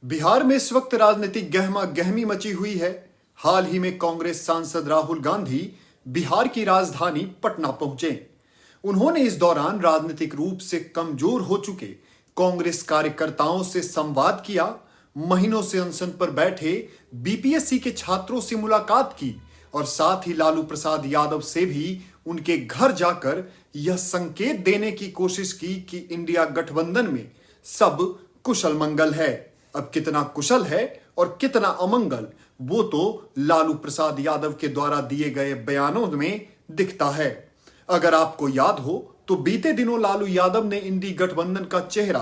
बिहार में इस वक्त राजनीतिक गहमा गहमी मची हुई है। हाल ही में कांग्रेस सांसद राहुल गांधी बिहार की राजधानी पटना पहुंचे। उन्होंने इस दौरान राजनीतिक रूप से कमजोर हो चुके कांग्रेस कार्यकर्ताओं से संवाद किया, महीनों से अनशन पर बैठे बीपीएससी के छात्रों से मुलाकात की और साथ ही लालू प्रसाद यादव से भी उनके घर जाकर यह संकेत देने की कोशिश की कि इंडिया गठबंधन में सब कुशल मंगल है। अब कितना कुशल है और कितना अमंगल, वो तो लालू प्रसाद यादव के द्वारा दिए गए बयानों में दिखता है। अगर आपको याद हो तो बीते दिनों लालू यादव ने इंडी गठबंधन का चेहरा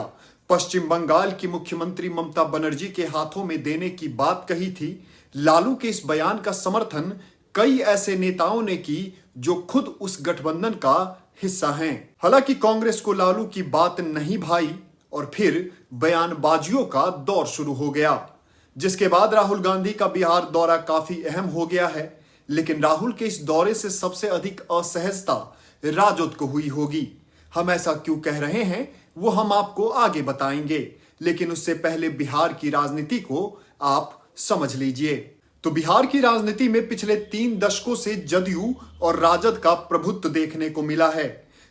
पश्चिम बंगाल की मुख्यमंत्री ममता बनर्जी के हाथों में देने की बात कही थी। लालू के इस बयान का समर्थन कई ऐसे नेताओं ने की जो खुद उस गठबंधन का हिस्सा हैं। हालांकि कांग्रेस को लालू की बात नहीं भाई और फिर बयानबाजियों का दौर शुरू हो गया, जिसके बाद राहुल गांधी का बिहार दौरा काफी अहम हो गया है। लेकिन राहुल के इस दौरे से सबसे अधिक असहजता राजद को हुई होगी। हम ऐसा क्यों कह रहे हैं वो हम आपको आगे बताएंगे, लेकिन उससे पहले बिहार की राजनीति को आप समझ लीजिए। तो बिहार की राजनीति में पिछले 3 दशकों से जदयू और राजद का प्रभुत्व देखने को मिला है।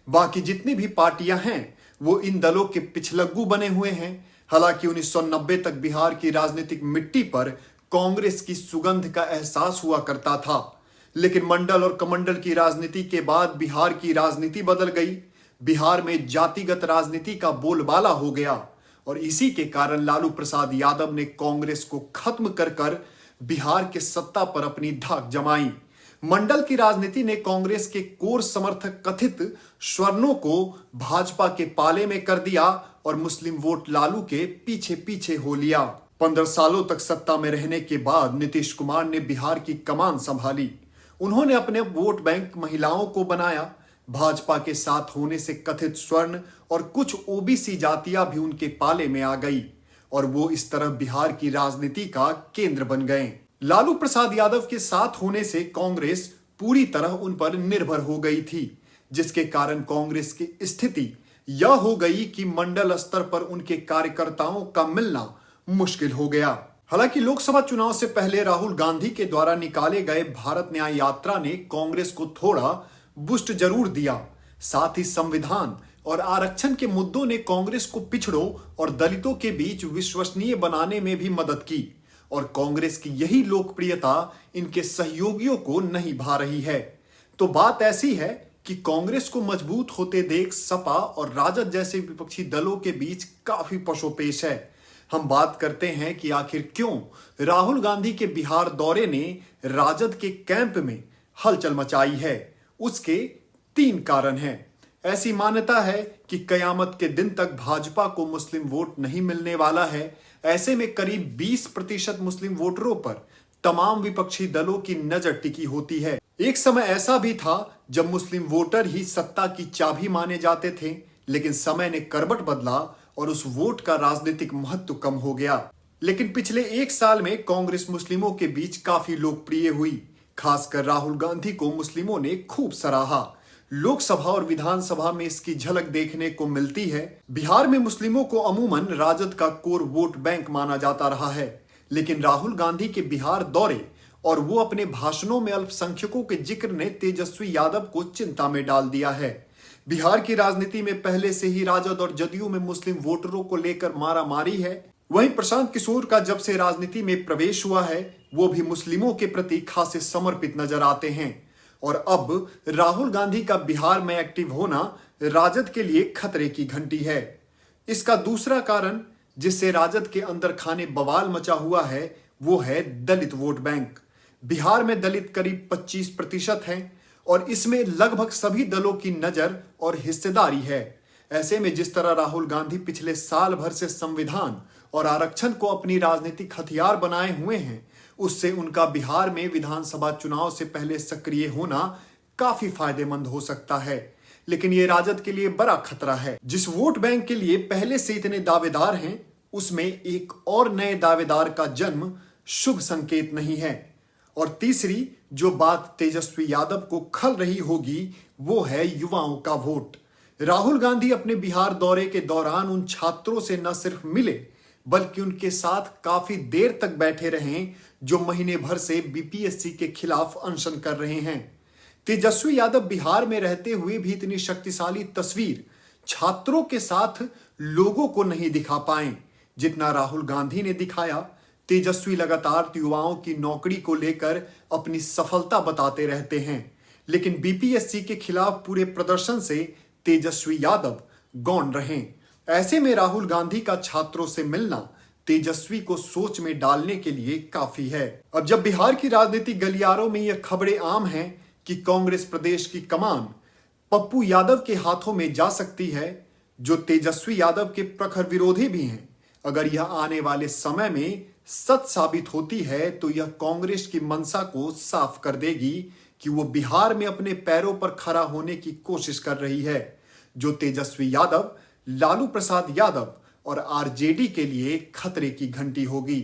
बाकी जितनी भी पार्टियां हैं वो इन दलों के पिछलग्गू बने हुए हैं। हालांकि 1990 तक बिहार की राजनीतिक मिट्टी पर कांग्रेस की सुगंध का एहसास हुआ करता था, लेकिन मंडल और कमंडल की राजनीति के बाद बिहार की राजनीति बदल गई। बिहार में जातिगत राजनीति का बोलबाला हो गया और इसी के कारण लालू प्रसाद यादव ने कांग्रेस को खत्म कर बिहार के सत्ता पर अपनी धाक जमाई। मंडल की राजनीति ने कांग्रेस के कोर समर्थक कथित स्वर्णों को भाजपा के पाले में कर दिया और मुस्लिम वोट लालू के पीछे पीछे हो लिया। 15 सालों तक सत्ता में रहने के बाद नीतीश कुमार ने बिहार की कमान संभाली। उन्होंने अपने वोट बैंक महिलाओं को बनाया। भाजपा के साथ होने से कथित स्वर्ण और कुछ ओबीसी जातियां भी उनके पाले में आ गई और वो इस तरह बिहार की राजनीति का केंद्र बन गए। लालू प्रसाद यादव के साथ होने से कांग्रेस पूरी तरह उन पर निर्भर हो गई थी, जिसके कारण कांग्रेस की स्थिति यह हो गई कि मंडल स्तर पर उनके कार्यकर्ताओं का मिलना मुश्किल हो गया। हालांकि लोकसभा चुनाव से पहले राहुल गांधी के द्वारा निकाले गए भारत न्याय यात्रा ने कांग्रेस को थोड़ा बूस्ट जरूर दिया। साथ ही संविधान और आरक्षण के मुद्दों ने कांग्रेस को पिछड़ों और दलितों के बीच विश्वसनीय बनाने में भी मदद की और कांग्रेस की यही लोकप्रियता इनके सहयोगियों को नहीं भा रही है। तो बात ऐसी है कि कांग्रेस को मजबूत होते देख सपा और राजद जैसे विपक्षी दलों के बीच काफी पशोपेश है। हम बात करते हैं कि आखिर क्यों राहुल गांधी के बिहार दौरे ने राजद के कैंप में हलचल मचाई है। उसके 3 कारण हैं। ऐसी मान्यता है कि कयामत के दिन तक भाजपा को मुस्लिम वोट नहीं मिलने वाला है। ऐसे में करीब 20% मुस्लिम वोटरों पर तमाम विपक्षी दलों की नजर टिकी होती है। एक समय ऐसा भी था जब मुस्लिम वोटर ही सत्ता की चाबी माने जाते थे, लेकिन समय ने करवट बदला और उस वोट का राजनीतिक महत्व कम हो गया। लेकिन पिछले 1 साल में कांग्रेस मुस्लिमों के बीच काफी लोकप्रिय हुई। खासकर राहुल गांधी को मुस्लिमों ने खूब सराहा। लोकसभा और विधानसभा में इसकी झलक देखने को मिलती है। बिहार में मुस्लिमों को अमूमन राजद का कोर वोट बैंक माना जाता रहा है, लेकिन राहुल गांधी के बिहार दौरे और वो अपने भाषणों में अल्पसंख्यकों के जिक्र ने तेजस्वी यादव को चिंता में डाल दिया है। बिहार की राजनीति में पहले से ही राजद और जदयू में मुस्लिम वोटरों को लेकर मारामारी है। वहीं प्रशांत किशोर का जब से राजनीति में प्रवेश हुआ है वो भी मुस्लिमों के प्रति खासे समर्पित नजर आते हैं और अब राहुल गांधी का बिहार में एक्टिव होना राजद के लिए खतरे की घंटी है। इसका दूसरा कारण जिससे राजद के अंदर खाने बवाल मचा हुआ है वो है दलित वोट बैंक। बिहार में दलित करीब 25% हैं और इसमें लगभग सभी दलों की नजर और हिस्सेदारी है। ऐसे में जिस तरह राहुल गांधी पिछले साल भर से संविधान और आरक्षण को अपनी राजनीतिक हथियार बनाए हुए हैं, उससे उनका बिहार में विधानसभा चुनाव से पहले सक्रिय होना काफी फायदेमंद हो सकता है। लेकिन ये राजद के लिए बड़ा खतरा है। जिस वोट बैंक के लिए पहले से इतने दावेदार हैं, उसमें एक और नए दावेदार का जन्म शुभ संकेत नहीं है। और तीसरी जो बात तेजस्वी यादव को खल रही होगी वो है युवाओं का वोट। राहुल गांधी अपने बिहार दौरे के दौरान उन छात्रों से न सिर्फ मिले बल्कि उनके साथ काफी देर तक बैठे रहे जो महीने भर से बीपीएससी के खिलाफ अनशन कर रहे हैं। तेजस्वी यादव बिहार में रहते हुए भी इतनी शक्तिशाली तस्वीर छात्रों के साथ लोगों को नहीं दिखा पाए जितना राहुल गांधी ने दिखाया। तेजस्वी लगातार युवाओं की नौकरी को लेकर अपनी सफलता बताते रहते हैं, लेकिन बीपीएससी के खिलाफ पूरे प्रदर्शन से तेजस्वी यादव गौण रहे। ऐसे में राहुल गांधी का छात्रों से मिलना तेजस्वी को सोच में डालने के लिए काफी है। अब जब बिहार की राजनीतिक गलियारों में यह खबरें आम हैं कि कांग्रेस प्रदेश की कमान पप्पू यादव के हाथों में जा सकती है, जो तेजस्वी यादव के प्रखर विरोधी भी हैं, अगर यह आने वाले समय में सच साबित होती है तो यह कांग्रेस की मंशा को साफ कर देगी कि वो बिहार में अपने पैरों पर खड़ा होने की कोशिश कर रही है, जो तेजस्वी यादव, लालू प्रसाद यादव और आरजेडी के लिए खतरे की घंटी होगी।